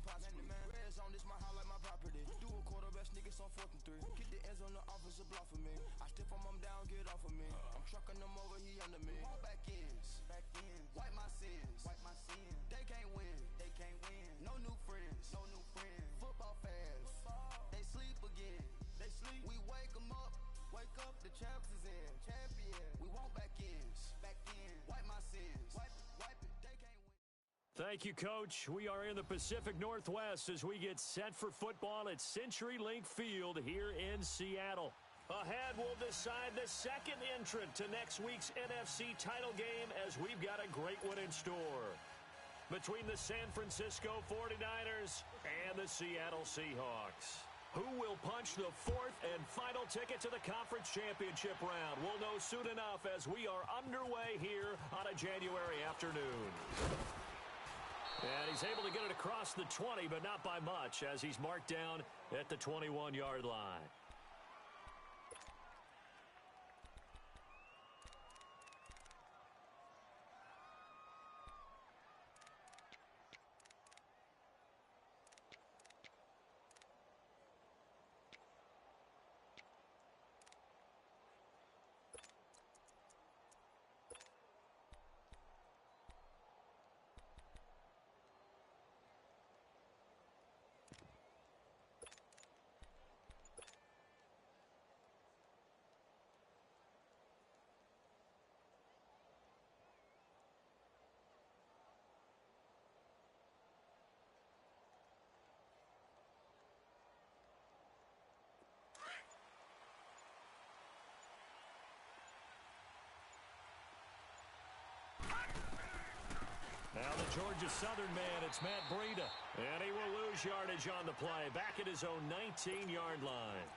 possibly. Red zone, this my highlight, my property. Do a quarterback sneak, it's on 4th and 3. Get the ends on the offensive block for me. I step on him down, get off of me. I'm trucking them over, he under me. Back ends, wipe my sins, They can't win, No new friends, Football fans, they sleep again. We wake them up. Wake up, the champs is in. Champion. We want back ends. Wipe my sins. Wipe it. They can't win. Thank you, Coach. We are in the Pacific Northwest as we get set for football at CenturyLink Field here in Seattle. Ahead, we'll decide the second entrant to next week's NFC title game as we've got a great one in store between the San Francisco 49ers and the Seattle Seahawks. Who will punch the fourth and final ticket to the conference championship round? We'll know soon enough as we are underway here on a January afternoon. And he's able to get it across the 20, but not by much as he's marked down at the 21-yard line. Now the Georgia Southern man, it's Matt Breida. And he will lose yardage on the play, back at his own 19-yard line.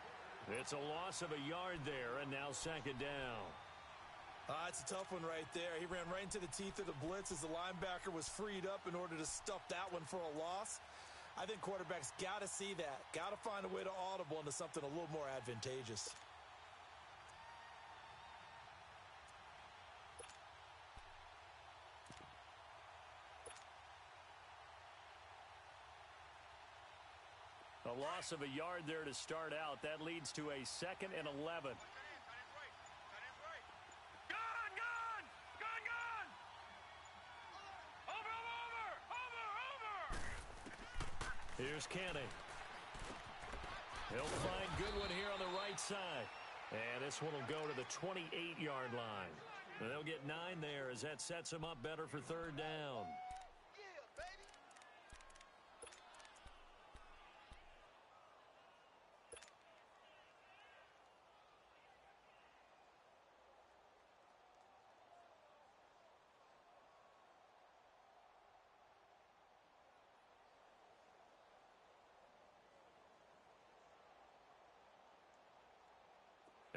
It's a loss of a yard there, and now second down. It's a tough one right there. He ran right into the teeth of the blitz as the linebacker was freed up in order to stuff that one for a loss. I think quarterbacks got to see that. Got to find a way to audible into something a little more advantageous. A loss of a yard there to start out. That leads to a 2nd and 11. Here's Canning. He'll find Goodwin here on the right side. And this one will go to the 28-yard line. And they'll get 9 there as that sets him up better for 3rd down.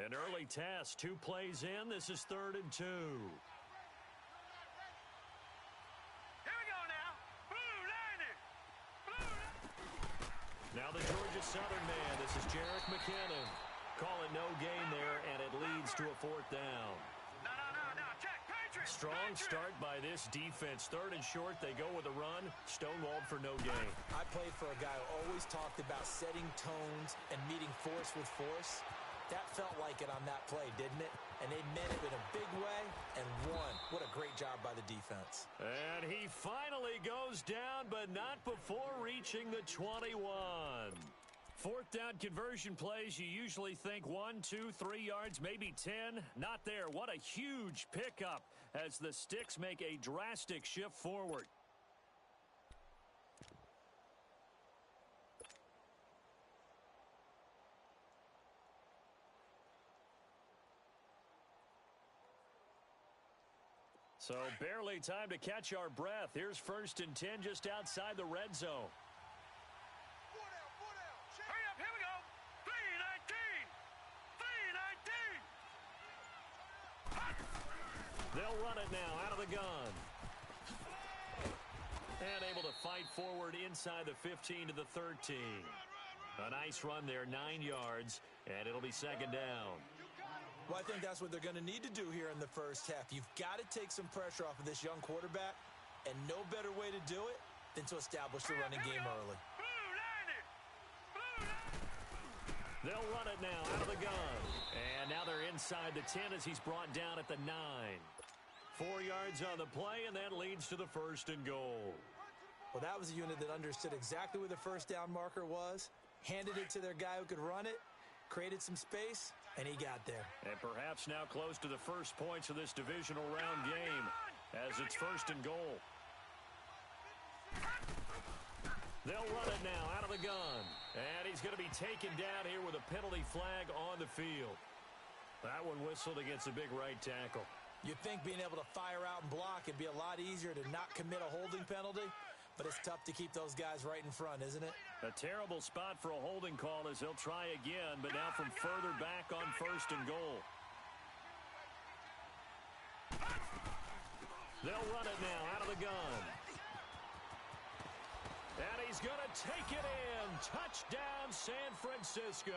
An early test, 2 plays in. This is 3rd and 2. Here we go now. Blue Niners. Now the Georgia Southern man. This is Jerick McKinnon. Call it no gain there, and it leads to a 4th down. No. Check. Patriots. Strong start by this defense. 3rd and short. They go with a run. Stonewalled for no gain. I played for a guy who always talked about setting tones and meeting force with force. That felt like it on that play, didn't it? And they meant it in a big way and won. What a great job by the defense. And he finally goes down, but not before reaching the 21. 4th down conversion plays, you usually think 1, 2, 3 yards, maybe 10. Not there. What a huge pickup as the Sticks make a drastic shift forward. So barely time to catch our breath. Here's 1st and 10 just outside the red zone. Hurry up, here we go. 3-19. They'll run it now out of the gun. And able to fight forward inside the 15 to the 13. A nice run there, 9 yards, and it'll be 2nd down. Well, I think that's what they're going to need to do here in the first half. You've got to take some pressure off of this young quarterback, and no better way to do it than to establish the running game early. They'll run it now out of the gun. And now they're inside the 10 as he's brought down at the 9. 4 yards on the play, and that leads to the 1st and goal. Well, that was a unit that understood exactly where the first down marker was, handed it to their guy who could run it, created some space, and he got there. And perhaps now close to the first points of this divisional round game as it's 1st and goal. They'll run it now out of the gun. And he's going to be taken down here with a penalty flag on the field. That one whistled against the big right tackle. You'd think being able to fire out and block would be a lot easier to not commit a holding penalty, but it's tough to keep those guys right in front, isn't it? A terrible spot for a holding call as he'll try again, but now from further back on 1st and goal. They'll run it now out of the gun. And he's going to take it in. Touchdown, San Francisco.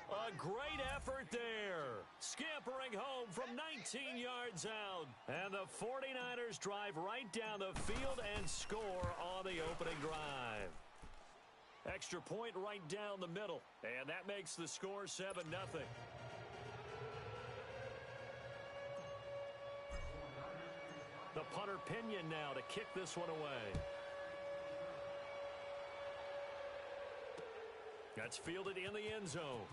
A great effort there. Scampering home from 19 yards out. And the 49ers drive right down the field and score on the opening drive. Extra point right down the middle. And that makes the score 7-0. The punter Pinion now to kick this one away. That's fielded in the end zone.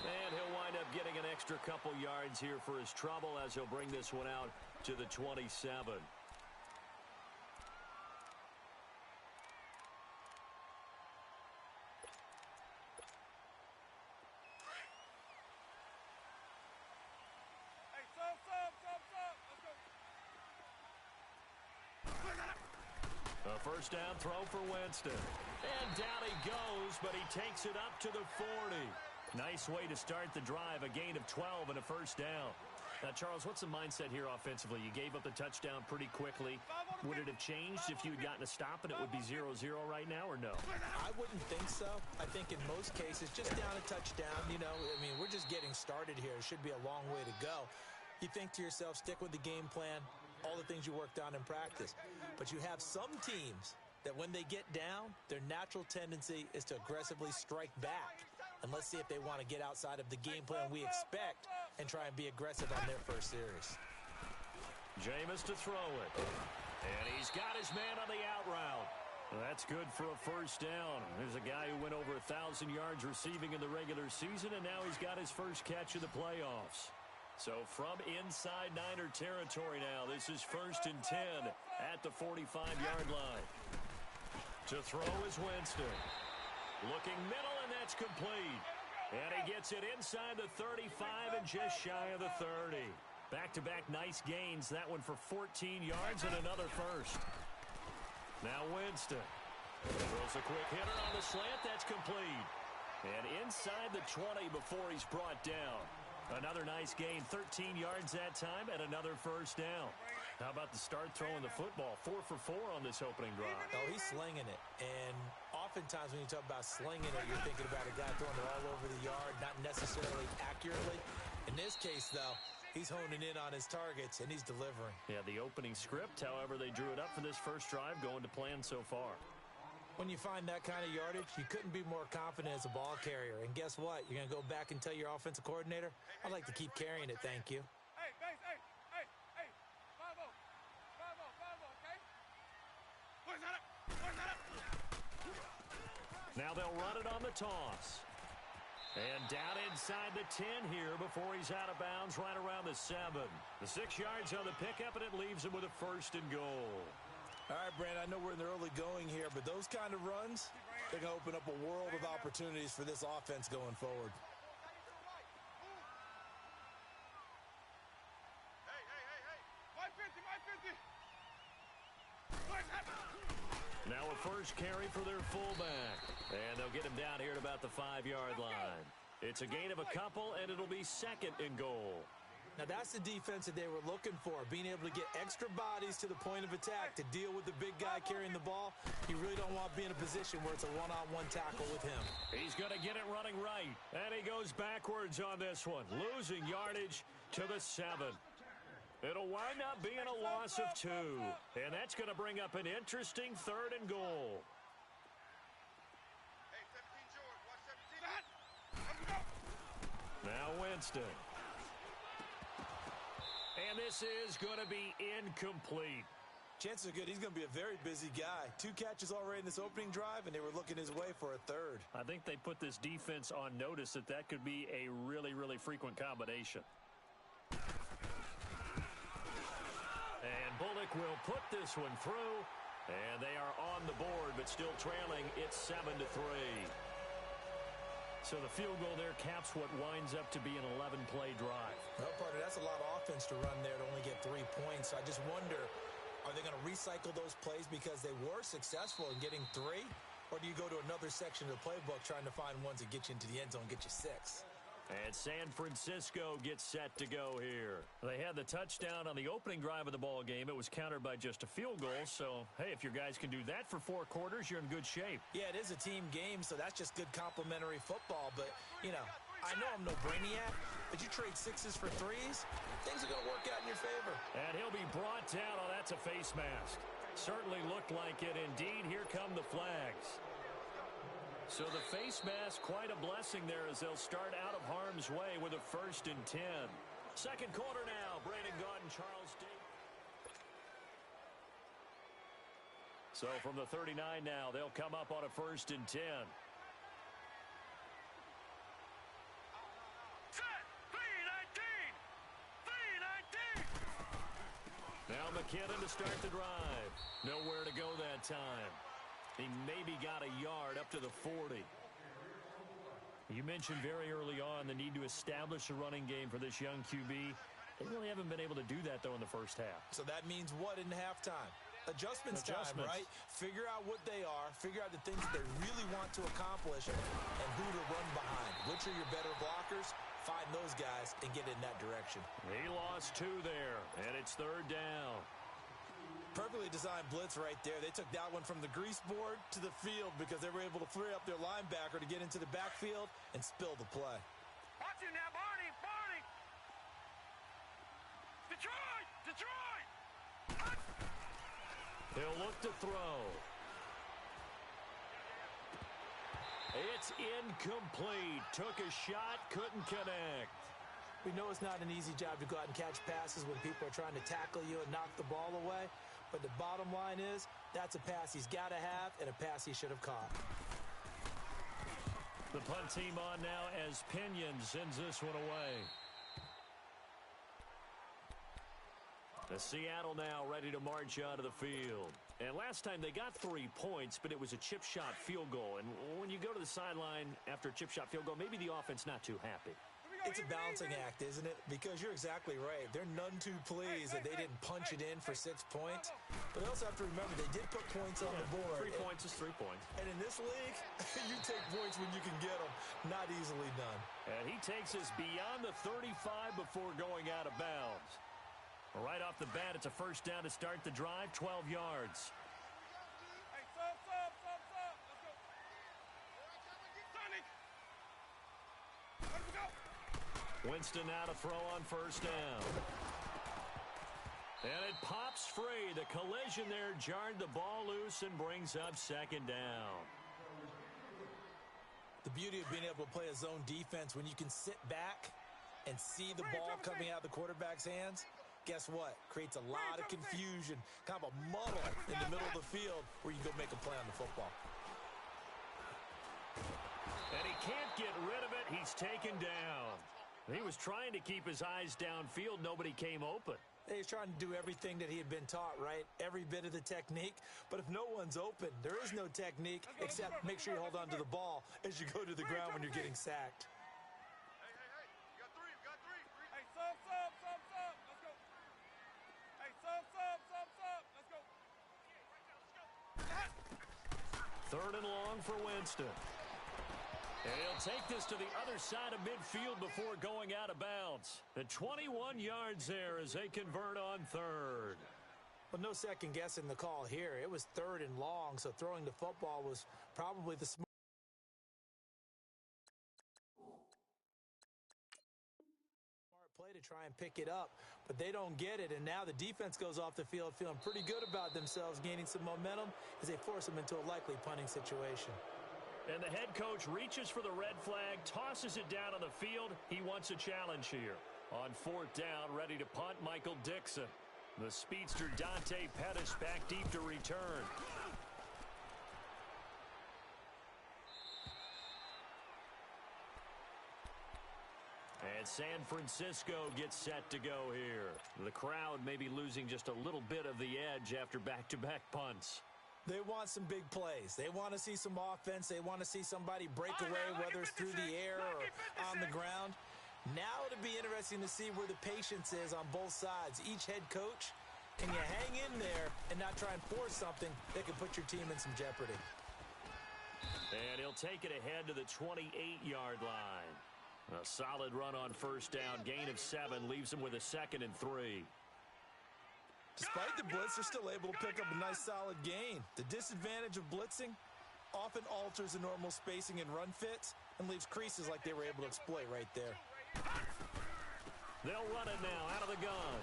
And he'll wind up getting an extra couple yards here for his trouble as he'll bring this one out to the 27. A first down throw for Winston. And down he goes, but he takes it up to the 40. Nice way to start the drive, a gain of 12 and a first down. Now, Charles, what's the mindset here offensively? You gave up the touchdown pretty quickly. Would it have changed if you had gotten a stop and it would be 0-0 right now, or no? I wouldn't think so. I think in most cases, just down a touchdown, you know, I mean, we're just getting started here. It should be a long way to go. You think to yourself, stick with the game plan, all the things you worked on in practice. But you have some teams that when they get down, their natural tendency is to aggressively strike back. And let's see if they want to get outside of the game plan we expect and try and be aggressive on their first series. Jameis to throw it. And he's got his man on the out route. That's good for a first down. There's a guy who went over 1,000 yards receiving in the regular season, and now he's got his first catch of the playoffs. So from inside Niner territory now, this is 1st and 10 at the 45-yard line. To throw is Winston. Looking middle, and that's complete. And he gets it inside the 35 and just shy of the 30. Back-to-back nice gains. That one for 14 yards and another first. Now Winston throws a quick hitter on the slant. That's complete. And inside the 20 before he's brought down. Another nice gain, 13 yards that time, and another first down. How about the start throwing the football? 4 for 4 on this opening drive. Oh, he's slinging it. And oftentimes when you talk about slinging it, you're thinking about a guy throwing it all over the yard, not necessarily accurately. In this case, though, he's honing in on his targets, and he's delivering. Yeah, the opening script, however, they drew it up for this first drive, going to plan so far. When you find that kind of yardage, you couldn't be more confident as a ball carrier. And guess what? You're going to go back and tell your offensive coordinator, I'd like to keep carrying it, thank you. Hey, base, hey, 5-0, okay? Where's that up? Now they'll run it on the toss. And down inside the 10 here before he's out of bounds right around the 7. The 6 yards on the pickup, and it leaves him with a 1st and goal. All right, Brandon, I know we're in the early going here, but those kind of runs, they're going to open up a world of opportunities for this offense going forward. Hey, Now a first carry for their fullback. And they'll get him down here at about the 5-yard line. It's a gain of a couple, and it'll be 2nd and goal. Now, that's the defense that they were looking for, being able to get extra bodies to the point of attack to deal with the big guy carrying the ball. You really don't want to be in a position where it's a one-on-one tackle with him. He's going to get it running right, and he goes backwards on this one, losing yardage to the 7. It'll wind up being a loss of 2. And that's going to bring up an interesting 3rd and goal. Hey, 17, George. Watch 17. Now Winston. And this is going to be incomplete. Chances are good he's going to be a very busy guy. 2 catches already in this opening drive, and they were looking his way for a 3rd. I think they put this defense on notice that that could be a really, really frequent combination. And Bullock will put this one through, and they are on the board, but still trailing. It's 7-3. So the field goal there caps what winds up to be an 11-play drive. Well, partner, that's a lot of offense to run there to only get 3 points. So I just wonder, are they going to recycle those plays because they were successful in getting 3? Or do you go to another section of the playbook trying to find ones that get you into the end zone and get you 6? And San Francisco gets set to go here. They had the touchdown on the opening drive of the ball game. It was countered by just a field goal. So, hey, if your guys can do that for 4 quarters, you're in good shape. Yeah, it is a team game, so that's just good complimentary football. But, you know, I know I'm no brainiac, but you trade 6s for 3s, things are going to work out in your favor. And he'll be brought down. Oh, that's a face mask. Certainly looked like it. Indeed, here come the flags. So the face mask, quite a blessing there as they'll start out of harm's way with a 1st and 10. Second quarter now. Brandon Gaudin, Charles D. So from the 39 now, they'll come up on a 1st and 10. Set. 3-19. 3-19. Now McKinnon to start the drive. Nowhere to go that time. He maybe got a yard up to the 40. You mentioned very early on the need to establish a running game for this young QB. They really haven't been able to do that, though, in the first half. So that means what in halftime? Adjustments time, right? Figure out what they are. Figure out the things that they really want to accomplish and who to run behind. Which are your better blockers? Find those guys and get in that direction. He lost 2 there, and it's 3rd down. Perfectly designed blitz right there. They took that one from the grease board to the field because they were able to free up their linebacker to get into the backfield and spill the play. Watch him now, Barney. Barney. Detroit. Detroit. He'll look to throw. It's incomplete. Took a shot, couldn't connect. We know it's not an easy job to go out and catch passes when people are trying to tackle you and knock the ball away. But the bottom line is, that's a pass he's got to have and a pass he should have caught. The punt team on now as Pinion sends this one away. The Seattle now ready to march out of the field. And last time they got 3 points, but it was a chip shot field goal. And when you go to the sideline after a chip shot field goal, maybe the offense not too happy. It's a balancing act, isn't it? Because you're exactly right. They're none too pleased that they didn't punch it in for 6 points. But they also have to remember they did put points on the board. 3 points is 3 points. And in this league, you take points when you can get them. Not easily done. And he takes us beyond the 35 before going out of bounds. Right off the bat, it's a 1st down to start the drive, 12 yards. Hey, sub. Let's go. Sonny. Let him go. Winston now to throw on 1st down. And it pops free. The collision there jarred the ball loose and brings up 2nd down. The beauty of being able to play a zone defense when you can sit back and see the ball coming out of the quarterback's hands, guess what? Creates a lot of confusion, kind of a muddle in the middle of the field where you can go make a play on the football. And he can't get rid of it. He's taken down. He was trying to keep his eyes downfield. Nobody came open. He's trying to do everything that he had been taught, right? Every bit of the technique. But if no one's open, there is no technique except make sure you hold on to the ball as you go to the ground when you're getting sacked. Hey. You got 3. Hey, sub. Let's go. Hey, sub. Let's go. 3rd and long for Winston. And he'll take this to the other side of midfield before going out of bounds. And 21 yards there as they convert on 3rd. Well, no second guessing the call here. It was 3rd and long, so throwing the football was probably the smart play to try and pick it up, but they don't get it, and now the defense goes off the field feeling pretty good about themselves, gaining some momentum as they force them into a likely punting situation. And the head coach reaches for the red flag, tosses it down on the field. He wants a challenge here. On fourth down, ready to punt, Michael Dixon. The speedster Dante Pettis back deep to return. And San Francisco gets set to go here. The crowd may be losing just a little bit of the edge after back-to-back punts. They want some big plays. They want to see some offense. They want to see somebody break away, whether it's through the air or on the ground. Now it'll be interesting to see where the patience is on both sides. Each head coach, can you hang in there and not try and force something that can put your team in some jeopardy? And he'll take it ahead to the 28-yard line. A solid run on first down. Gain of 7 leaves him with a 2nd and 3. Despite the blitz, they're still able to pick up a nice solid gain. The disadvantage of blitzing often alters the normal spacing and run fits and leaves creases like they were able to exploit right there. They'll run it now out of the gun.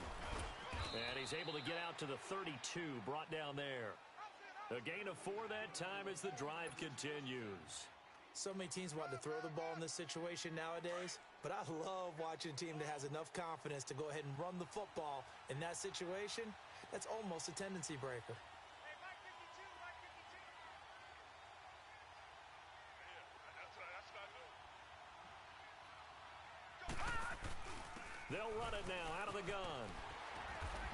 And he's able to get out to the 32, brought down there. A gain of 4 that time as the drive continues. So many teams want to throw the ball in this situation nowadays, but I love watching a team that has enough confidence to go ahead and run the football. In that situation, that's almost a tendency breaker. They'll run it now out of the gun.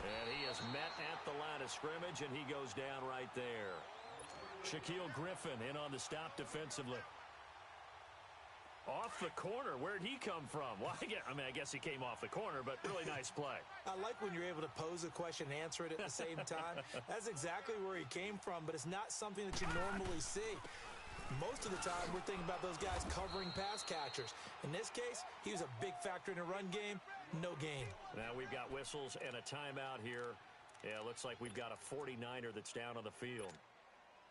And he is met at the line of scrimmage, and he goes down right there. Shaquille Griffin in on the stop defensively. Off the corner. Where'd he come from? Well, I guess he came off the corner, but really nice play. I like when you're able to pose a question and answer it at the same time. That's exactly where he came from, but it's not something that you normally see. Most of the time, we're thinking about those guys covering pass catchers. In this case, he was a big factor in the run game. No gain. Now we've got whistles and a timeout here. Yeah, it looks like we've got a 49er that's down on the field.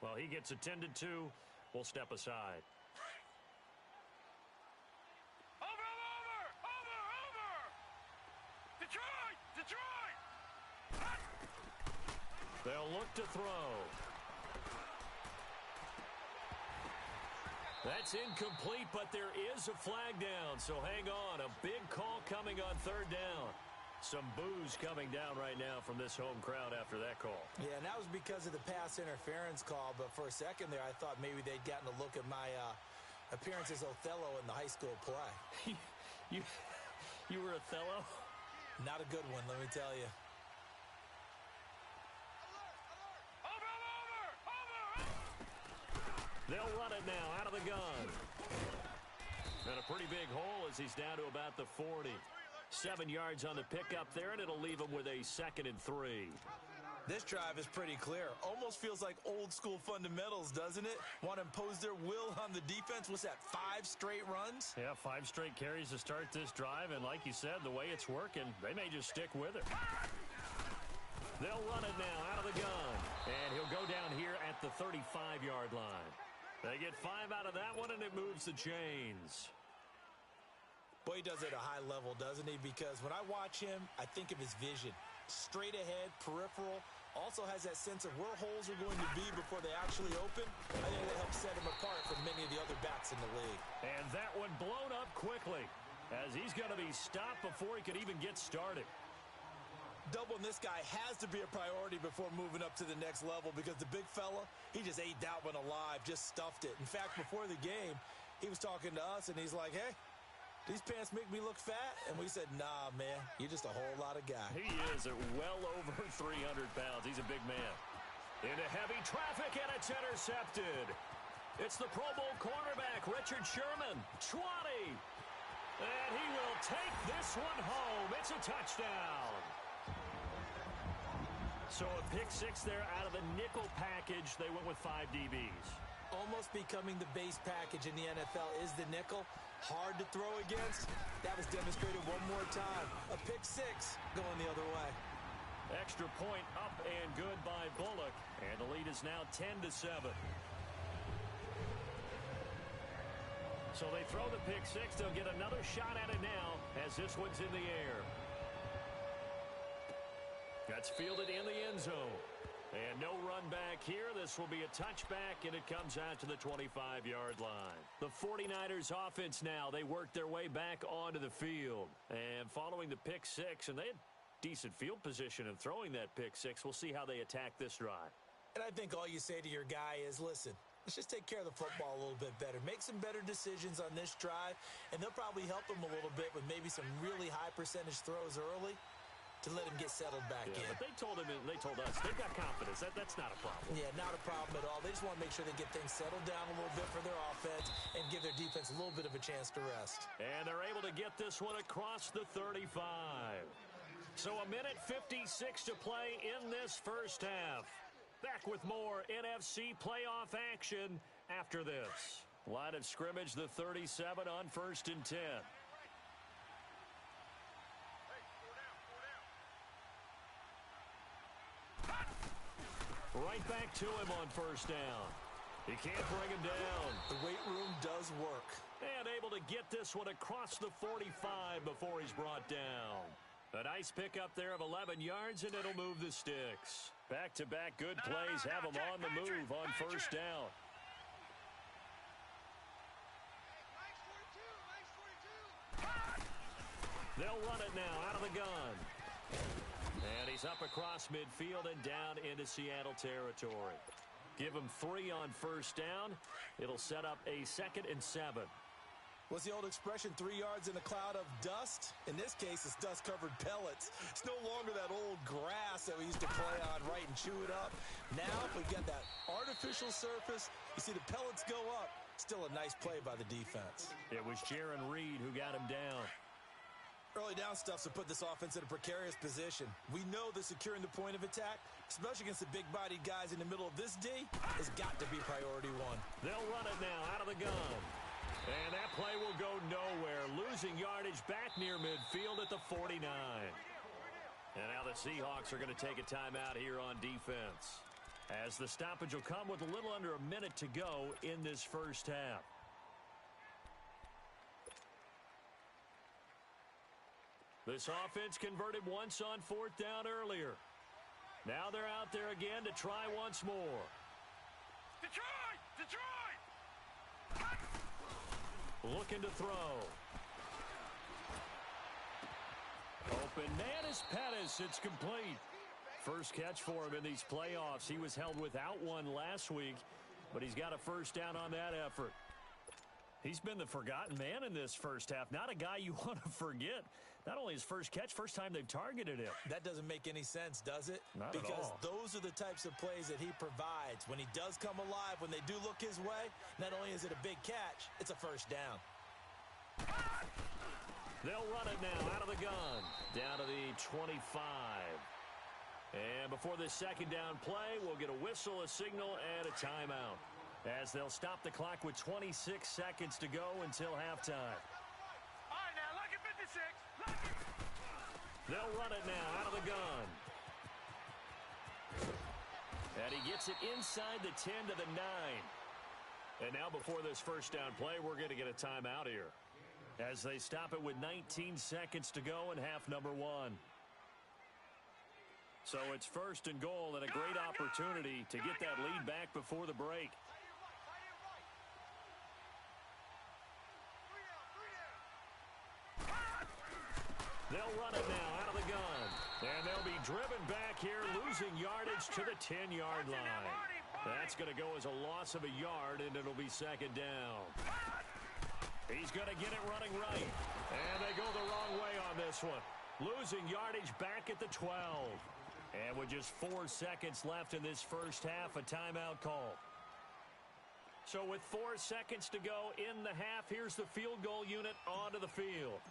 Well, he gets attended to. We'll step aside. They'll look to throw. That's incomplete, but there is a flag down, so hang on. A big call coming on third down. Some boos coming down right now from this home crowd after that call. Yeah, and that was because of the pass interference call, but for a second there, I thought maybe they'd gotten a look at my appearance as Othello in the high school play. You were Othello? Not a good one, let me tell you. They'll run it now out of the gun. And a pretty big hole as he's down to about the 40. 7 yards on the pickup there, and it'll leave him with a 2nd and 3. This drive is pretty clear. Almost feels like old school fundamentals, doesn't it? Want to impose their will on the defense. What's that, 5 straight runs? Yeah, 5 straight carries to start this drive, and like you said, the way it's working, they may just stick with it. They'll run it now out of the gun, and he'll go down here at the 35-yard line. They get 5 out of that one, and it moves the chains. Boy, he does it at a high level, doesn't he? Because when I watch him, I think of his vision. Straight ahead, peripheral. Also has that sense of where holes are going to be before they actually open. I think that helps set him apart from many of the other backs in the league. And that one blown up quickly as he's going to be stopped before he could even get started. Doubling this guy has to be a priority before moving up to the next level because the big fella, he just ate that one alive, just stuffed it. In fact, before the game, he was talking to us, and he's like, hey, these pants make me look fat? And we said, nah, man, you're just a whole lot of guy. He is at well over 300 pounds. He's a big man. Into heavy traffic, and it's intercepted. It's the Pro Bowl cornerback, Richard Sherman. 20. And he will take this one home. It's a touchdown. So a pick 6 there out of the nickel package. They went with 5 DBs. Almost becoming the base package in the NFL is the nickel. Hard to throw against. That was demonstrated one more time. A pick 6 going the other way. Extra point up and good by Bullock. And the lead is now 10-7. So they throw the pick 6. They'll get another shot at it now as this one's in the air. That's fielded in the end zone. And no run back here. This will be a touchback, and it comes out to the 25-yard line. The 49ers offense now, they work their way back onto the field. And following the pick six, and they had decent field position in throwing that pick six. We'll see how they attack this drive. And I think all you say to your guy is, listen, let's just take care of the football a little bit better. Make some better decisions on this drive, and they'll probably help them a little bit with maybe some really high percentage throws early to let him get settled back in. But they told us, they've got confidence. That's not a problem. Yeah, not a problem at all. They just want to make sure they get things settled down a little bit for their offense and give their defense a little bit of a chance to rest. And they're able to get this one across the 35. So a minute 56 to play in this first half. Back with more NFC playoff action after this. Line of scrimmage, the 37 on 1st and 10. Right back to him on 1st down. He can't bring him down. The weight room does work. And able to get this one across the 45 before he's brought down. A nice pickup there of 11 yards, and it'll move the sticks. Back-to-back good plays have him on the move on 1st down. They'll run it now out of the gun. And he's up across midfield and down into Seattle territory. Give him 3 on 1st down. It'll set up a 2nd and 7. What's the old expression, 3 yards in a cloud of dust? In this case, it's dust-covered pellets. It's no longer that old grass that we used to play on, right, and chew it up. Now, we've got that artificial surface. You see the pellets go up. Still a nice play by the defense. It was Jaron Reed who got him down. Early down stuffs will put this offense in a precarious position. We know that securing the point of attack, especially against the big-bodied guys in the middle of this D, has got to be priority one. They'll run it now out of the gun. And that play will go nowhere. Losing yardage back near midfield at the 49. And now the Seahawks are going to take a timeout here on defense, as the stoppage will come with a little under a minute to go in this first half. This offense converted once on 4th down earlier. Now they're out there again to try once more. Detroit! Looking to throw. Open man is Pettis. It's complete. First catch for him in these playoffs. He was held without one last week, but he's got a 1st down on that effort. He's been the forgotten man in this first half. Not a guy you want to forget. Not only his first catch, first time they've targeted him. That doesn't make any sense, does it? Not at all. Because those are the types of plays that he provides. When he does come alive, when they do look his way, not only is it a big catch, it's a 1st down. They'll run it now out of the gun. Down to the 25. And before this 2nd down play, we'll get a whistle, a signal, and a timeout, as they'll stop the clock with 26 seconds to go until halftime. All right, now, look at 56. They'll run it now out of the gun. And he gets it inside the 10 to the 9. And now before this 1st down play, we're going to get a timeout here, as they stop it with 19 seconds to go in half number 1. So it's 1st and goal, and a great opportunity to get that lead back before the break. They'll run it now out of the gun. And they'll be driven back here, losing yardage to the 10-yard line. That's going to go as a loss of a yard, and it'll be 2nd down. He's going to get it running right. And they go the wrong way on this one. Losing yardage back at the 12. And with just 4 seconds left in this first half, a timeout call. So with 4 seconds to go in the half, here's the field goal unit onto the field.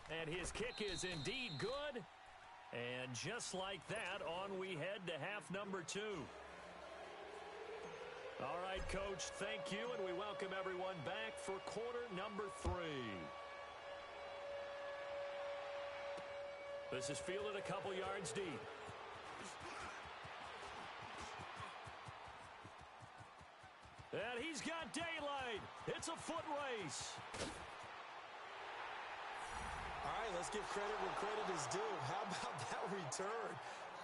And his kick is indeed good. And just like that, on we head to half number 2. All right, Coach, thank you, and we welcome everyone back for quarter number 3. This is fielded a couple yards deep. And he's got daylight. It's a foot race. let's give credit where credit is due. How about that return?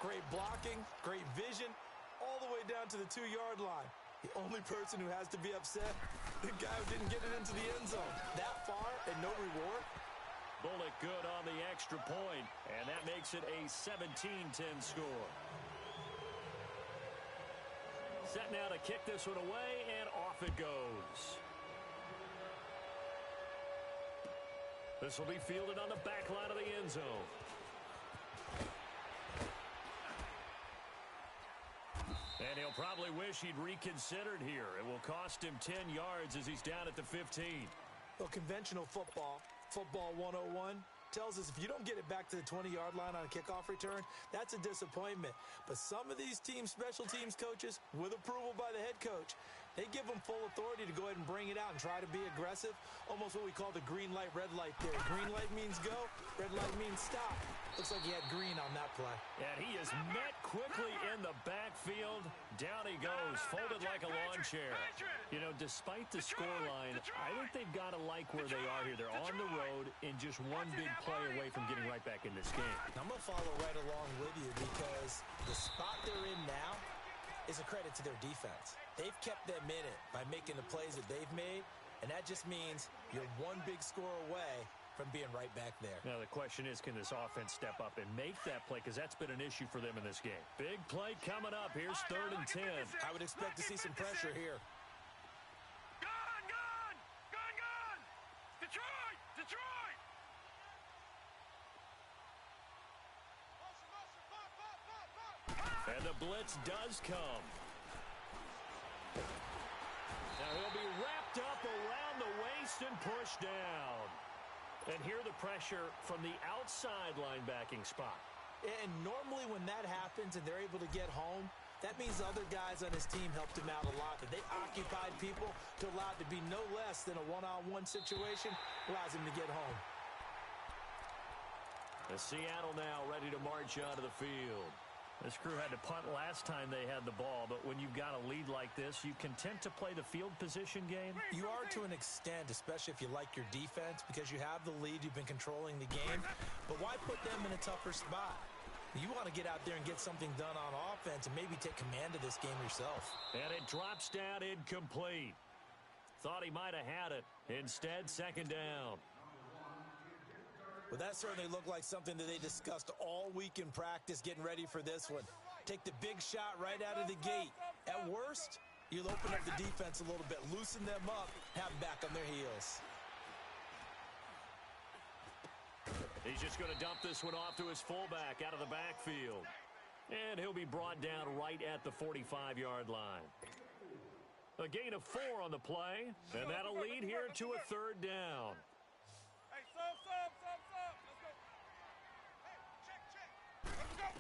Great blocking, great vision, all the way down to the 2-yard line. The only person who has to be upset, the guy who didn't get it into the end zone. That far and no reward. Bullock good on the extra point, and that makes it a 17-10 score. Set now to kick this one away, and off it goes. This will be fielded on the back line of the end zone. And he'll probably wish he'd reconsidered here. It will cost him 10 yards as he's down at the 15. Well, conventional football 101, tells us if you don't get it back to the 20-yard line on a kickoff return, that's a disappointment. But some of these teams, special teams coaches, with approval by the head coach, they give them full authority to go ahead and bring it out and try to be aggressive, almost what we call the green light, red light theory. Green light means go, red light means stop. Looks like he had green on that play. And he is met quickly in the backfield. Down he goes, folded like a lawn chair. You know, despite the scoreline, I think they've got to like where they are here. They're on the road and just one big play away from getting right back in this game. I'm going to follow right along with you because the spot they're in now is a credit to their defense. They've kept them in it by making the plays that they've made, and that just means you're one big score away from being right back there. Now, the question is, can this offense step up and make that play? Because that's been an issue for them in this game. Big play coming up. Here's 3rd and 10. I would expect to see some pressure here. Gone! Detroit! And the blitz does come. Now he'll be wrapped up around the waist and pushed down. And here the pressure from the outside linebacking spot. And normally when that happens and they're able to get home, that means other guys on his team helped him out a lot. That they occupied people to allow it to be no less than a one-on-one situation, allows him to get home. The Seattle now ready to march onto the field. This crew had to punt last time they had the ball, but when you've got a lead like this, you content to play the field position game? You are to an extent, especially if you like your defense, because you have the lead, you've been controlling the game. But why put them in a tougher spot? You want to get out there and get something done on offense and maybe take command of this game yourself. And it drops down incomplete. Thought he might have had it. Instead, 2nd down. Well, that certainly looked like something that they discussed all week in practice getting ready for this one. Take the big shot right out of the gate. At worst, you'll open up the defense a little bit, loosen them up, have them back on their heels. He's just going to dump this one off to his fullback out of the backfield. And he'll be brought down right at the 45-yard line. A gain of 4 on the play, and that'll lead here to a 3rd down. Hey, sub. Let's go. Hey, check. Let's go.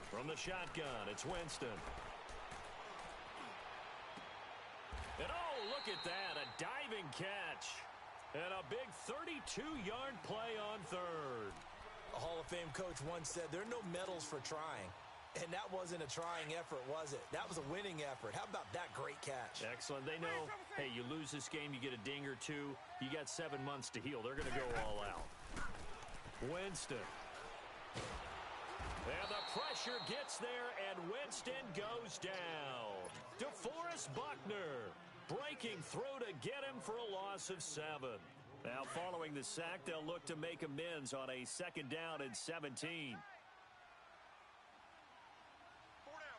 From the shotgun, it's Winston. And oh, look at that, a diving catch. And a big 32-yard play on 3rd. A Hall of Fame coach once said, there are no medals for trying. And that wasn't a trying effort, was it? That was a winning effort. How about that great catch? Excellent. They know, hey, you lose this game, you get a ding or two. You got 7 months to heal. They're going to go all out. Winston. And the pressure gets there, and Winston goes down. DeForest Buckner breaking through to get him for a loss of 7. Now, following the sack, they'll look to make amends on a 2nd down and 17. 4 down.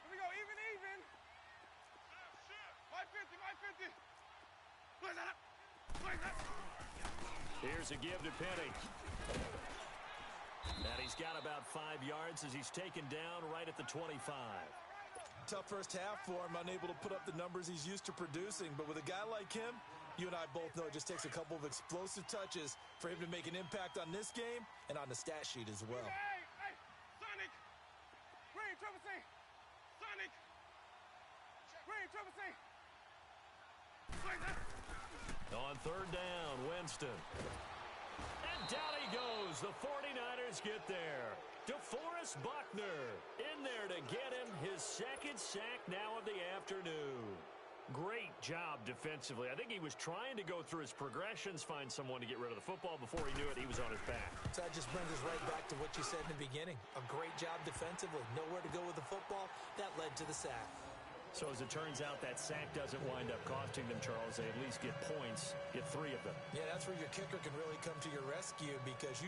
Here we go, even. 550. Blaze that up. Here's a give to Penny. And he's got about 5 yards as he's taken down right at the 25. Tough first half for him, unable to put up the numbers he's used to producing. But with a guy like him, you and I both know it just takes a couple of explosive touches for him to make an impact on this game and on the stat sheet as well. Hey, Sonic! Green, Triple C! Sonic! Green, Triple C! Blaze that up. On 3rd down, Winston. And down he goes. The 49ers get there. DeForest Buckner in there to get him his 2nd sack now of the afternoon. Great job defensively. I think he was trying to go through his progressions, find someone to get rid of the football. Before he knew it, he was on his back. So that just brings us right back to what you said in the beginning. A great job defensively. Nowhere to go with the football. That led to the sack. So as it turns out, that sack doesn't wind up costing them, Charles. They at least get points, get 3 of them. Yeah, that's where your kicker can really come to your rescue because,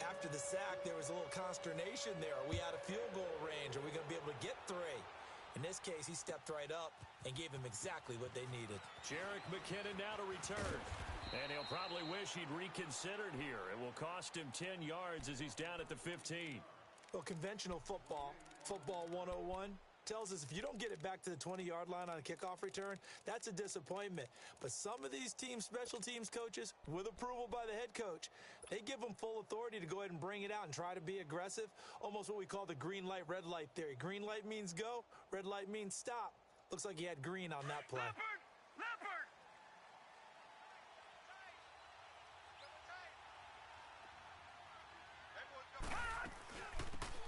after the sack, there was a little consternation there. Are we out of field goal range? Are we going to be able to get 3? In this case, he stepped right up and gave them exactly what they needed. Jerick McKinnon now to return. And he'll probably wish he'd reconsidered here. It will cost him 10 yards as he's down at the 15. Well, conventional football 101, tells us if you don't get it back to the 20-yard line on a kickoff return, that's a disappointment. But some of these special teams coaches, with approval by the head coach, they give them full authority to go ahead and bring it out and try to be aggressive, almost what we call the green light, red light theory. Green light means go, red light means stop. Looks like he had green on that play. Leopard!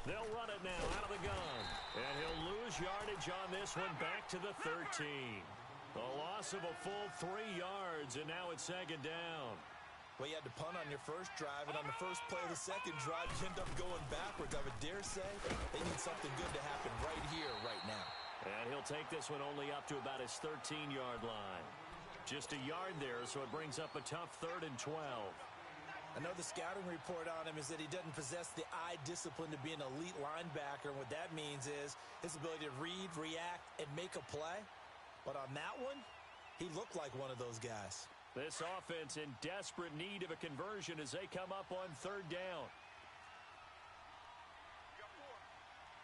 They'll run it now out of the gun. And he'll lose yardage on this one back to the 13. A loss of a full 3 yards, and now it's second down. Well, you had to punt on your first drive, and on the first play of the second drive, you end up going backwards. I would dare say they need something good to happen right here, right now. And he'll take this one only up to about his 13-yard line. Just a yard there, so it brings up a tough 3rd and 12. I know the scouting report on him is that he doesn't possess the eye discipline to be an elite linebacker, and what that means is his ability to read, react, and make a play. But on that one, he looked like one of those guys. This offense in desperate need of a conversion as they come up on 3rd down.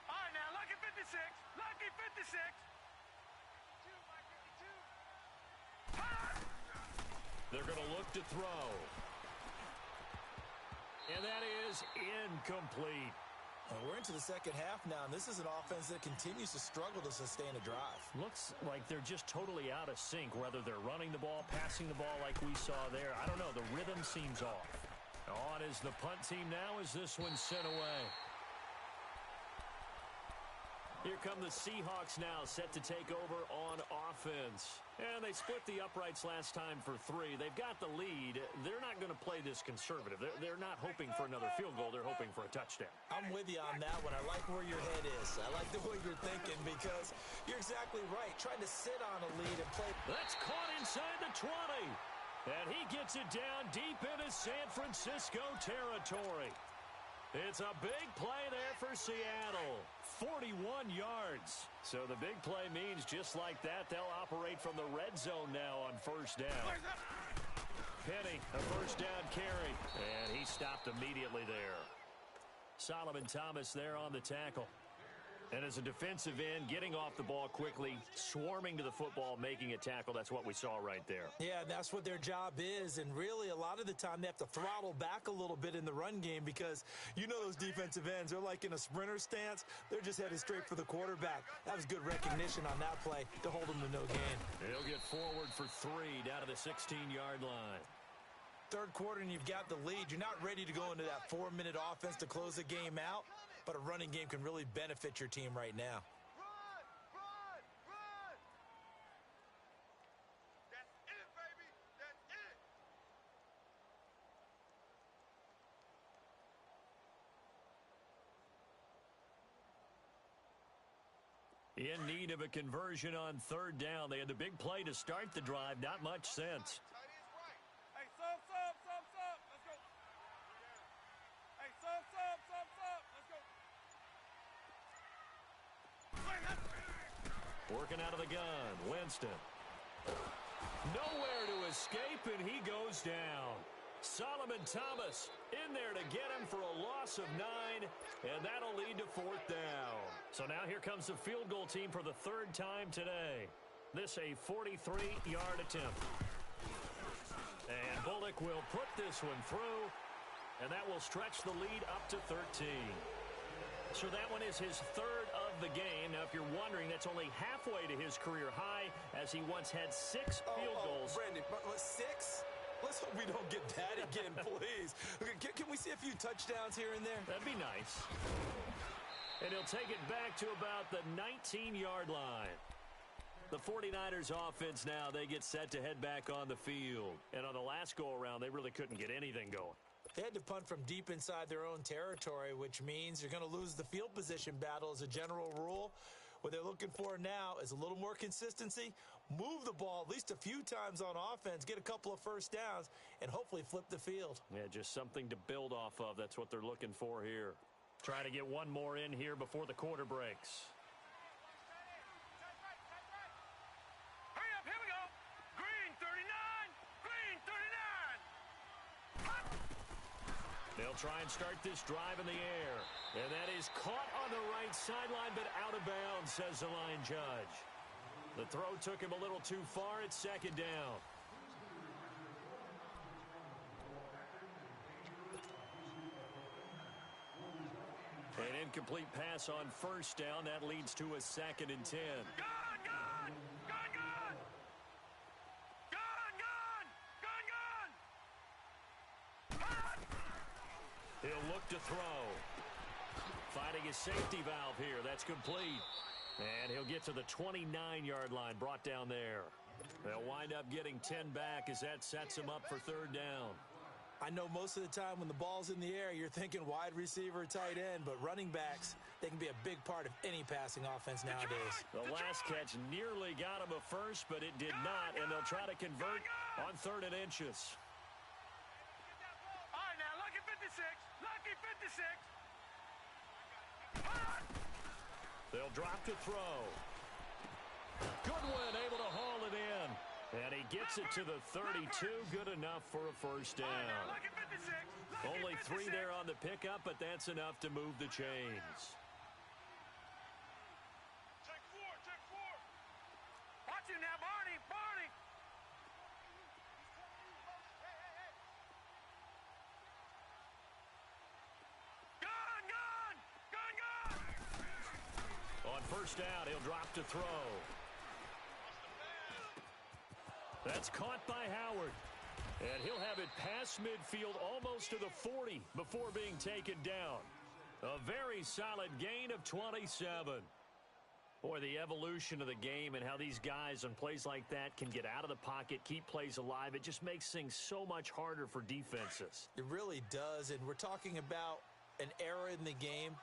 All right, now, lucky 56. Lucky 56. They're going to look to throw. And that is incomplete. Well, we're into the second half now, and this is an offense that continues to struggle to sustain a drive. Looks like they're just totally out of sync, whether they're running the ball, passing the ball like we saw there. I don't know. The rhythm seems off. On is the punt team now as this one's sent away. Here come the Seahawks now, set to take over on offense. And they split the uprights last time for 3. They've got the lead. They're not going to play this conservative. They're not hoping for another field goal. They're hoping for a touchdown. I'm with you on that one. I like where your head is. I like the way you're thinking because you're exactly right. Trying to sit on a lead and play. That's caught inside the 20. And he gets it down deep into San Francisco territory. It's a big play there for Seattle. 41 yards. So the big play means just like that, they'll operate from the red zone now on 1st down. Penny, a 1st down carry. And he stopped immediately there. Solomon Thomas there on the tackle. And as a defensive end, getting off the ball quickly, swarming to the football, making a tackle, that's what we saw right there. Yeah, that's what their job is. And really, a lot of the time, they have to throttle back a little bit in the run game because those defensive ends, they're like in a sprinter stance. They're just headed straight for the quarterback. That was good recognition on that play to hold them to no gain. He'll get forward for 3 down to the 16-yard line. 3rd quarter, and you've got the lead. You're not ready to go into that 4-minute offense to close the game out. But a running game can really benefit your team right now. Run! That's it, baby! That's it! In need of a conversion on 3rd down. They had the big play to start the drive. Not much sense. Hey, sub! Let's go! Hey, sub! Let's go! Working out of the gun, Winston. Nowhere to escape, and he goes down. Solomon Thomas in there to get him for a loss of 9, and that'll lead to 4th down. So now here comes the field goal team for the 3rd time today. This a 43-yard attempt. And Bullock will put this one through, and that will stretch the lead up to 13. So that one is his 3rd of the game. Now, if you're wondering, that's only halfway to his career high, as he once had 6 field goals. Brandon, 6? Let's hope we don't get that again, please. Can we see a few touchdowns here and there? That'd be nice. And he'll take it back to about the 19-yard line. The 49ers offense now, they get set to head back on the field. And on the last go-around, they really couldn't get anything going. They had to punt from deep inside their own territory, which means you're going to lose the field position battle as a general rule. What they're looking for now is a little more consistency, move the ball at least a few times on offense, get a couple of first downs, and hopefully flip the field. Yeah, just something to build off of. That's what they're looking for here. Trying to get one more in here before the quarter breaks. Hurry up, here we go. Green 39, green 39. They'll try and start this drive in the air. And that is caught on the right sideline, but out of bounds, says the line judge. The throw took him a little too far. It's second down. An incomplete pass on first down. That leads to a 2nd and 10. Gun, gun, gun, gun. Gun, gun, gun, gun. Gun. He'll look to throw. Finding his safety valve here. That's complete. And he'll get to the 29-yard line, brought down there. They'll wind up getting 10 back as that sets him up for 3rd down. I know most of the time when the ball's in the air, you're thinking wide receiver, tight end, but running backs, they can be a big part of any passing offense nowadays. The last catch nearly got him a first, but it did not, and they'll try to convert on 3rd and inches. All right, now, lucky 56, lucky 56. They'll drop to throw. Goodwin able to haul it in. And he gets it to the 32. Good enough for a first down. Lucky 56, lucky Only 3 56. there on the pickup, but that's enough to move the chains. Check 4, check 4. Watch him now, Barney, Barney. Gun, gun, gun, gun. On first down, he'll drop to throw. That's caught by Howard. And he'll have it past midfield almost to the 40 before being taken down. A very solid gain of 27. Boy, the evolution of the game and how these guys on plays like that can get out of the pocket, keep plays alive, it just makes things so much harder for defenses. It really does, and we're talking about an era in the game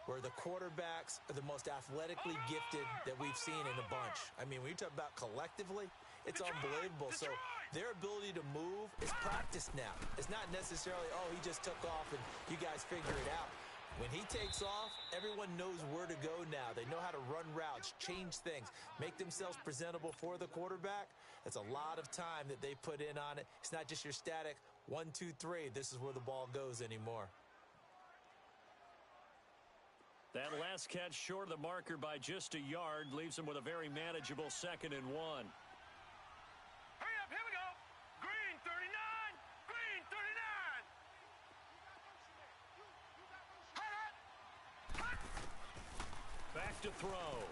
where the quarterbacks are the most athletically gifted that we've seen in a bunch. I mean, when you talk about collectively, it's unbelievable. So their ability to move is practiced now. It's not necessarily, oh, he just took off and you guys figure it out. When he takes off, everyone knows where to go now. They know how to run routes, change things, make themselves presentable for the quarterback. That's a lot of time that they put in on it. It's not just your static 1, 2, 3. This is where the ball goes anymore. That last catch short of the marker by just a yard leaves him with a very manageable 2nd and 1. Hurry up, here we go. Green 39, green 39. Back to throw.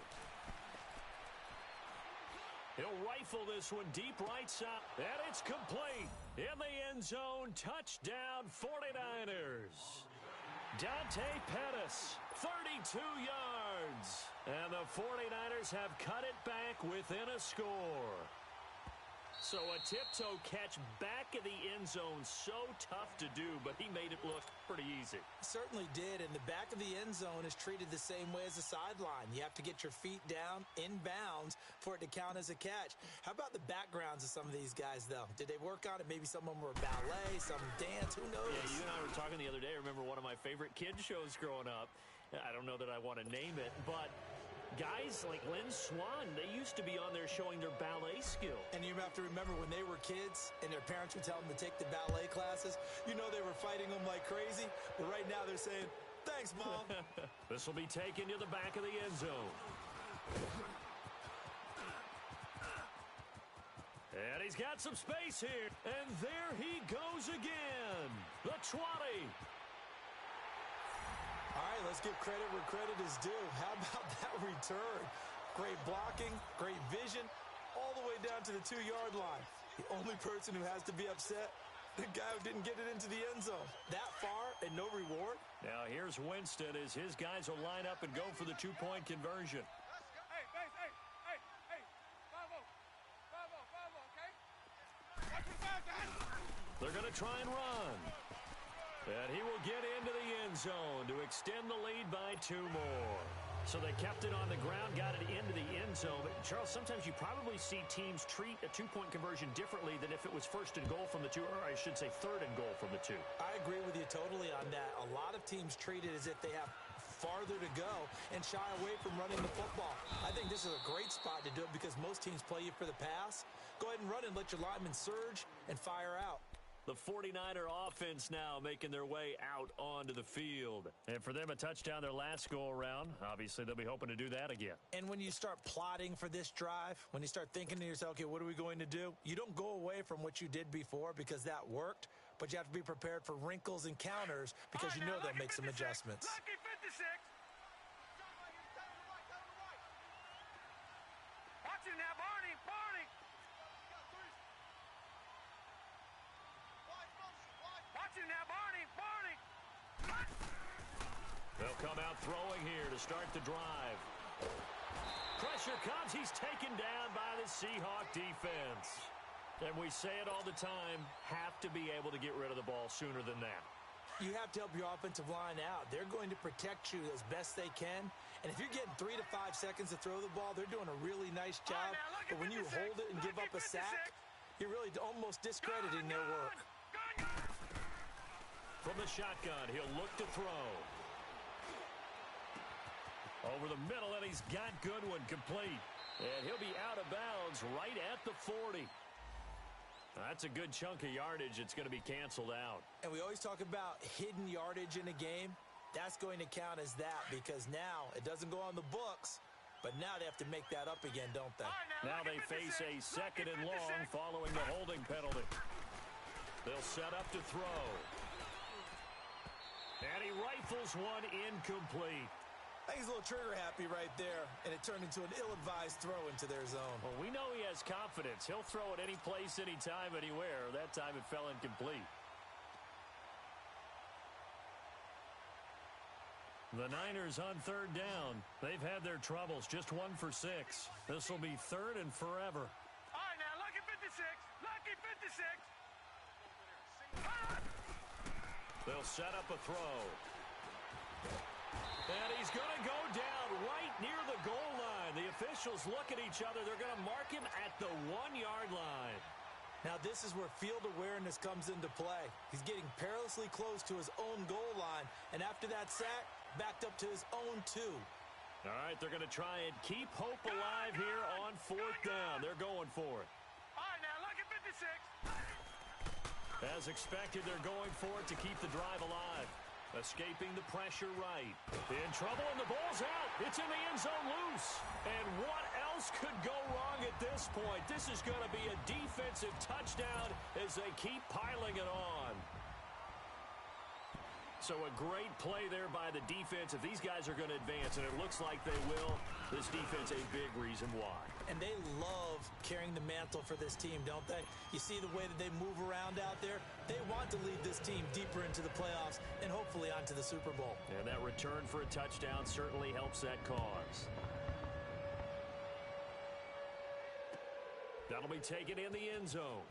He'll rifle this one deep right side. And it's complete. In the end zone, touchdown 49ers. Dante Pettis, 32 yards. And the 49ers have cut it back within a score. So a tiptoe catch back in the end zone, so tough to do, but he made it look pretty easy. Certainly did, and the back of the end zone is treated the same way as the sideline. You have to get your feet down in bounds for it to count as a catch. How about the backgrounds of some of these guys, though? Did they work on it? Maybe some of them were ballet, some dance, who knows? Yeah, you and I were talking the other day. I remember one of my favorite kids shows growing up. I don't know that I want to name it, but guys like Lynn Swan, they used to be on there showing their ballet skill. And you have to remember when they were kids and their parents would tell them to take the ballet classes, you know they were fighting them like crazy. But right now they're saying, thanks, Mom. This will be taken to the back of the end zone. And he's got some space here. And there he goes again. The 20. All right, let's give credit where credit is due. How about that return? Great blocking, great vision, all the way down to the 2-yard line. The only person who has to be upset, the guy who didn't get it into the end zone. That far and no reward? Now here's Winston as his guys will line up and go for the 2-point conversion. Hey, base, hey, going to try and run. And he will get into the end zone to extend the lead by 2 more. So they kept it on the ground, got it into the end zone. But Charles, sometimes you probably see teams treat a 2-point conversion differently than if it was first and goal from the 2, or I should say third and goal from the 2. I agree with you totally on that. A lot of teams treat it as if they have farther to go and shy away from running the football. I think this is a great spot to do it because most teams play you for the pass. Go ahead and run and let your linemen surge and fire out. The 49er offense now making their way out onto the field. And for them, a touchdown their last go-around. Obviously, they'll be hoping to do that again. And when you start plotting for this drive, when you start thinking to yourself, okay, what are we going to do? You don't go away from what you did before because that worked, but you have to be prepared for wrinkles and counters because you know they'll make some adjustments. Lucky 56. Watch it now, Barney. Watch it now, Barney. They'll come out throwing here to start the drive. Pressure comes. He's taken down by the Seahawk defense. And we say it all the time, have to be able to get rid of the ball sooner than that. You have to help your offensive line out. They're going to protect you as best they can. And if you're getting 3 to 5 seconds to throw the ball, they're doing a really nice job. But when you hold it and give up a sack, you're really almost discrediting their work. From the shotgun, he'll look to throw. Over the middle, and he's got Goodwin complete. And he'll be out of bounds right at the 40. That's a good chunk of yardage. It's going to be canceled out. And we always talk about hidden yardage in a game. That's going to count as that because now it doesn't go on the books, but now they have to make that up again, don't they? Now they face a second and long following the holding penalty. They'll set up to throw. And he rifles one incomplete. I think he's a little trigger happy right there, and it turned into an ill-advised throw into their zone. Well, we know he has confidence. He'll throw it any place, anytime, anywhere. That time it fell incomplete. The Niners on third down. They've had their troubles. Just 1 for 6. This will be third and forever. All right, now, lucky 56. Lucky 56. They'll set up a throw. And he's going to go down right near the goal line. The officials look at each other. They're going to mark him at the 1-yard line. Now, this is where field awareness comes into play. He's getting perilously close to his own goal line. And after that sack, backed up to his own 2. All right, they're going to try and keep hope alive here on 4th down. They're going for it. All right, now, lucky 56. As expected, they're going for it to keep the drive alive. Escaping the pressure right. In trouble, and the ball's out. It's in the end zone loose. And what else could go wrong at this point? This is going to be a defensive touchdown as they keep piling it on. So a great play there by the defense. If these guys are going to advance, and it looks like they will, this defense a big reason why. And they love carrying the mantle for this team, don't they? You see the way that they move around out there? They want to lead this team deeper into the playoffs and hopefully onto the Super Bowl. And that return for a touchdown certainly helps that cause. That'll be taken in the end zone.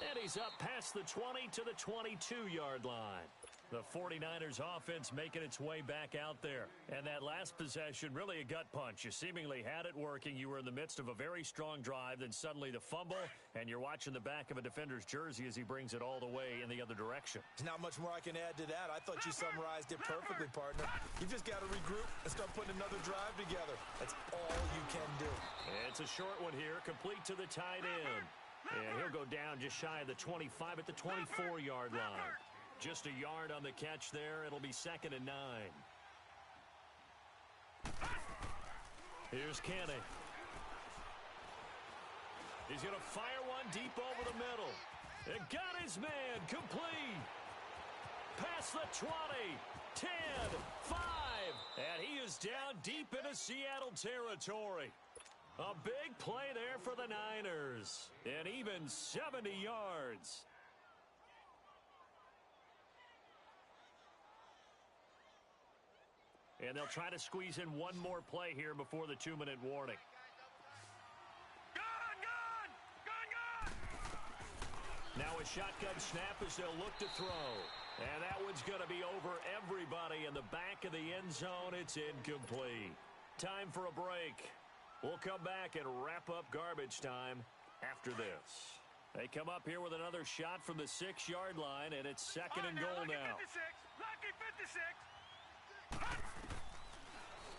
And he's up past the 20 to the 22-yard line. The 49ers offense making its way back out there. And that last possession, really a gut punch. You seemingly had it working. You were in the midst of a very strong drive. Then suddenly the fumble, and you're watching the back of a defender's jersey as he brings it all the way in the other direction. There's not much more I can add to that. I thought you summarized it perfectly, partner. You just got to regroup and start putting another drive together. That's all you can do. And it's a short one here, complete to the tight end. And he'll go down just shy of the 25 at the 24-yard line. Just a yard on the catch there. It'll be 2nd and 9. Here's Kenny. He's going to fire one deep over the middle. And got his man complete. Past the 20, 10, 5. And he is down deep into Seattle territory. A big play there for the Niners. And even 70 yards. And they'll try to squeeze in one more play here before the 2-minute warning. Gone! Now a shotgun snap as they'll look to throw. And that one's going to be over everybody in the back of the end zone. It's incomplete. Time for a break. We'll come back and wrap up garbage time after this. They come up here with another shot from the 6-yard line, and it's second and goal now. Lucky 56.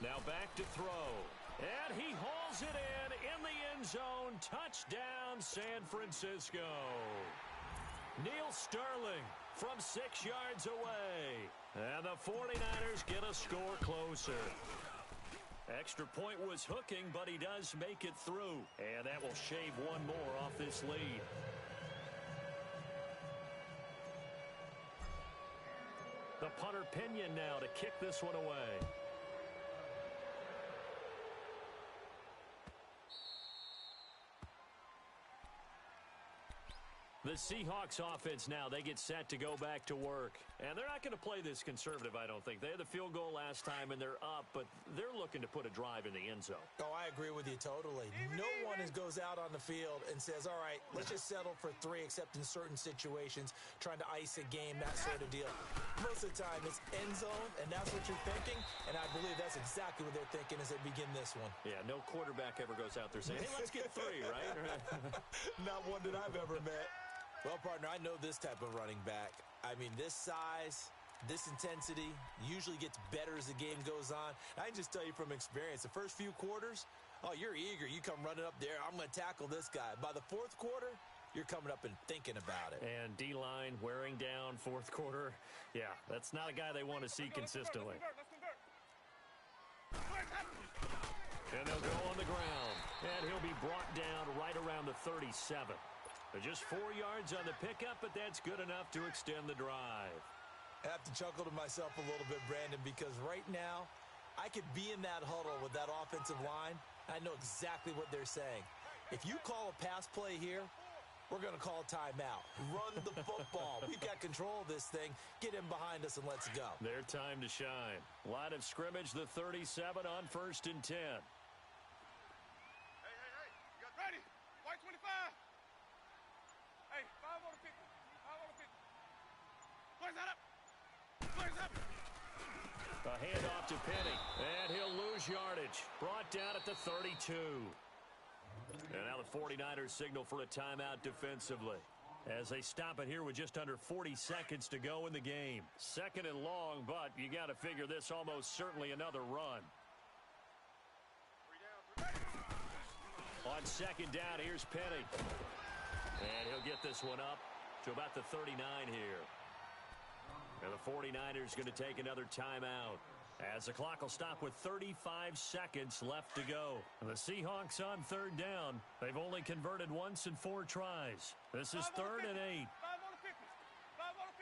Now back to throw. And he hauls it in the end zone. Touchdown, San Francisco. Neil Sterling from 6 yards away. And the 49ers get a score closer. Extra point was hooking, but he does make it through. And that will shave one more off this lead. The punter Pinion now to kick this one away. The Seahawks offense now, they get set to go back to work. And they're not going to play this conservative, I don't think. They had the field goal last time, and they're up, but they're looking to put a drive in the end zone. Oh, I agree with you totally. No one goes out on the field and says, all right, let's just settle for 3, except in certain situations, trying to ice a game, that sort of deal. Most of the time, it's end zone, and that's what you're thinking, and I believe that's exactly what they're thinking as they begin this one. Yeah, no quarterback ever goes out there saying, hey, let's get 3, right? Not one that I've ever met. Well, partner, I know this type of running back. I mean, this size, this intensity usually gets better as the game goes on. I can just tell you from experience, the first few quarters, oh, you're eager. You come running up there. I'm going to tackle this guy. By the fourth quarter, you're coming up and thinking about it. And D-line wearing down fourth quarter. Yeah, that's not a guy they want to see consistently. And they'll go on the ground. And he'll be brought down right around the 37. Just 4 yards on the pickup, but that's good enough to extend the drive. I have to chuckle to myself a little bit, Brandon, because right now, I could be in that huddle with that offensive line. I know exactly what they're saying. If you call a pass play here, we're going to call a timeout. Run the football. We've got control of this thing. Get in behind us and let's go. Their time to shine. Line of scrimmage, the 37 on 1st and 10. Hey. You got ready. White 25. Hey, 5 on the 50. 5 on the 50. Where's that up? Where's up? A handoff to Penny, and he'll lose yardage. Brought down at the 32. And now the 49ers signal for a timeout defensively as they stop it here with just under 40 seconds to go in the game. Second and long, but you got to figure this almost certainly another run. 3 down. On second down, here's Penny. And he'll get this one up to about the 39 here. And the 49ers going to take another timeout as the clock will stop with 35 seconds left to go. And the Seahawks on 3rd down. They've only converted once in 4 tries. This is 3rd and 8. 5 on the 50. 5 on the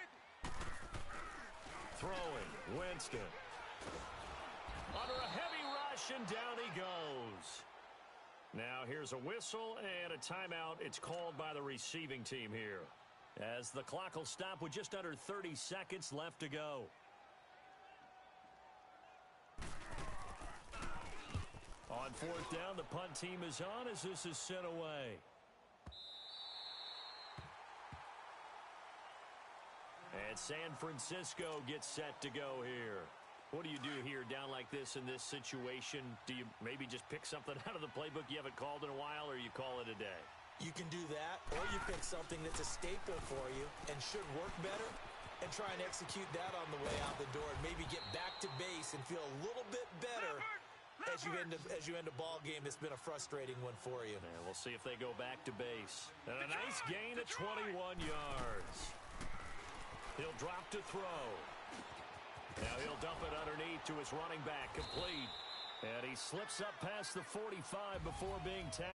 50. Throwing, Winston. Under a heavy rush, and down he goes. Now here's a whistle and a timeout. It's called by the receiving team here, as the clock will stop with just under 30 seconds left to go. On 4th down, the punt team is on as this is sent away. And San Francisco gets set to go here. What do you do here down like this in this situation? Do you maybe just pick something out of the playbook you haven't called in a while, or you call it a day? You can do that, or you pick something that's a staple for you and should work better and try and execute that on the way out the door and maybe get back to base and feel a little bit better as you end a ball game that's been a frustrating one for you. And we'll see if they go back to base. And a nice gain at 21 yards. He'll drop to throw. Now he'll dump it underneath to his running back, complete. And he slips up past the 45 before being tackled.